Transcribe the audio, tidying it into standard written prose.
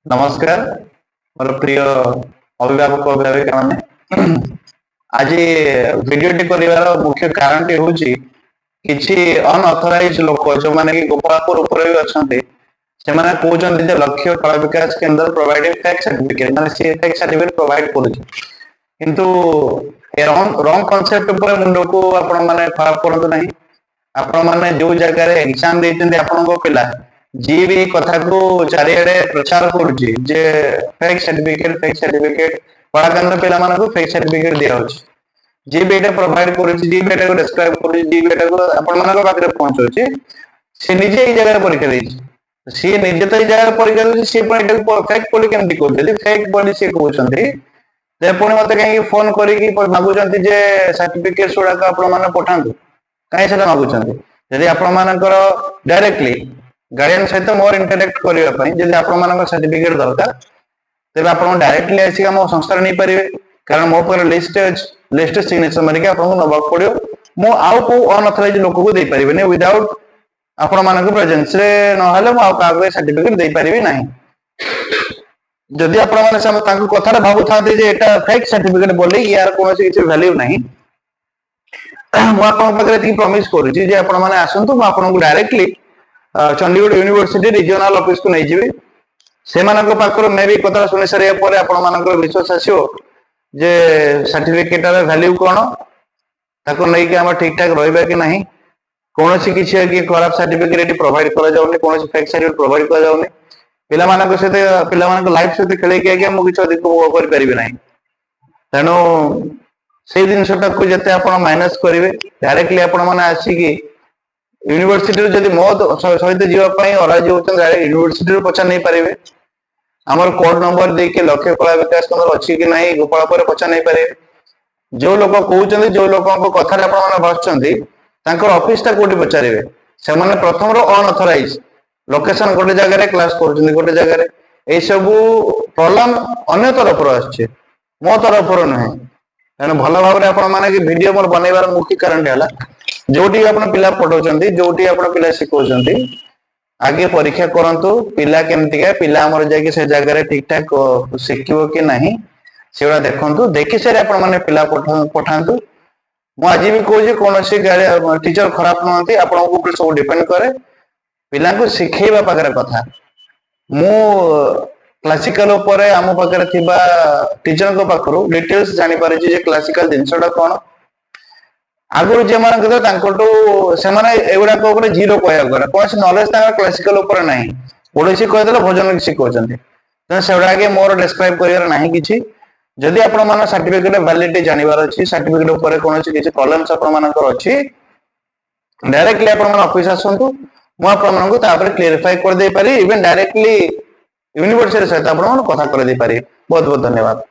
नमस्कार मोर प्रिय अभिभावक अभिभाविका माने आज वीडियो कर मुख्य कारण टी हूँ किसी अनअथराइज लोक जो माने कि गोपालपुर ऊपर भी अच्छा से कहते लक्ष्य कला विकास केंद्र प्रोवाइडिंग फैक्ट सर्टिफिकेट माने सी फैक्ट सर्टिफिकेट प्रोवाइड करूँ किंतु रॉन्ग कांसेप्ट ऊपर मुंड को आपण माने खराब करंतु नहीं। आपण माने जो जगह रे एग्जाम देते आपण पिला जी भी कथा को चारिआडे प्रचार करुची जे फेक सर्टिफिकेट कलाकांड पिला माने को फेक सर्टिफिकेट दिया होची जी भी एटा प्रोवाइड करुची जी भी एटा को डिस्क्राइब करुची जी भी एटा को आपण मानक पाखरे पहुंचोची से निजे एई जगह परीक्षा देची सी निजे तो एई जगह परीक्षा देची सी पण एटा को फेक बोली केमति को यदि फेक बोली से कहउछंती ते पुणी मते कहीं फोन करिकी मागुचंती जे सर्टिफिकेट सोडा का आपण माने पठांतु कहीं से मागुचंती यदि आपण मानकर डायरेक्टली गार्डियन सहित मोर इंटरेक्ट करने जब आप सर्टिफिकेट दरकार तेज आप डायरेक्टली आसिक मो संस्था नहीं पारे कारण मो पर लिस्ट सिग्नेचर मारिक आपको नवाक पड़ो मु आउ को अनअथराइज लोक को दे पारिबेनी विदाउट आपण मानक प्रेजेंस रे नहले मु आउ का सर्टिफिकेट दे पारिबे नाही जदि आपण माने सब तांको कथार भाबु थाते जे एटा फेक सर्टिफिकेट बोले यार कोनोसी किछि वैल्यू नाही मु आपण पाखरे ती प्रॉमिस करूची जे आपण माने आसंतु मु आपण को directly Chandigarh university regional office को नहीं जीवे से मानक पाखर मे भी कथा सुनि सारिया परे आपण मानक विश्वास आसियो जे सर्टिफिकेट रे वैल्यू कोन ताको नै कि हम ठीक ठाक रहबा कि नहीं कोनोसी किछि कि खराब सर्टिफिकेट एटी प्रोवाइड करा जाउनी कोनोसी फेक सर्टिफिकेट प्रोवाइड करा जाउनी पिला मानक से पिला मानक लाइफ से खेले कि आगे मु किछ अधिक कर परिबे नहीं तनो से दिन सटा को जते आपण माइनस करिवे डायरेक्टली आपण माने आसी कि यूनिवर्सिटी जदि मो सहित जीवाई अराजी होती डायरेक्ट यूनिवर्सिटी पचार नहीं पारे आमर कोड नंबर देके लक्ष्य कला विकास केंद्र अच्छी कि नहीं गोपालपुर पचार नहीं पारे जो लोग कहते जो लोक कथा भाषुंट ऑफिस टा कोटी पचारे से प्रथम अनअथराइज लोकेशन गोटे जगह क्लास कर गोटे जगह ये सब प्रॉब्लम अन्य तरफ आसचे मो तरफ नुहे तेणु भल भाव में वीडियो मोर बनइबार मुख्य कारण है जोटी आपण पिला पढ़ाउछंती जोटी आपण पिला सिखौछंती आगे परीक्षा करंतु पिला केमतिका पिला हमर जाके से जगह रे ठीक ठाक सिखिबो कि नहीं सेडा देखंतु देखि सारे आपण माने पिला पठांतु मु आज भी कहूँ कोनोसी टीचर खराब नहंती आपण ऊपर सब डिपेंड करे पिला को सिखेबा पाखरे कथा मु क्लासिकल ऊपर आम पाखरे थिबा टीचर को पाखरु डिटेल्स जानि पारे जे क्लासिकल जिंसडा कोन आगु जे माने एगुड़ा जीरो कहया कौन नॉलेज क्लासिकल ऊपर ना ओडिसी कहदेले भजन शिखौछंती तेना सेगुड़ा आगे मोर डिस्क्राइब करियार नाही किछि जदि आपण मान सर्टिफिकेट वैलिडिटी जानिबार अछि सर्टिफिकेट ऊपर कोनोसी किछि प्रॉब्लम्स आपण मानकर अछि डायरेक्टली आपण मान ऑफिस आसंतु मु आपण मानकु तापर क्लियरिफाई कर दे पारि इवन डायरेक्टली यूनिवर्सिटी सहित आपण मान कथा कर दे पारि बहुत बहुत धन्यवाद।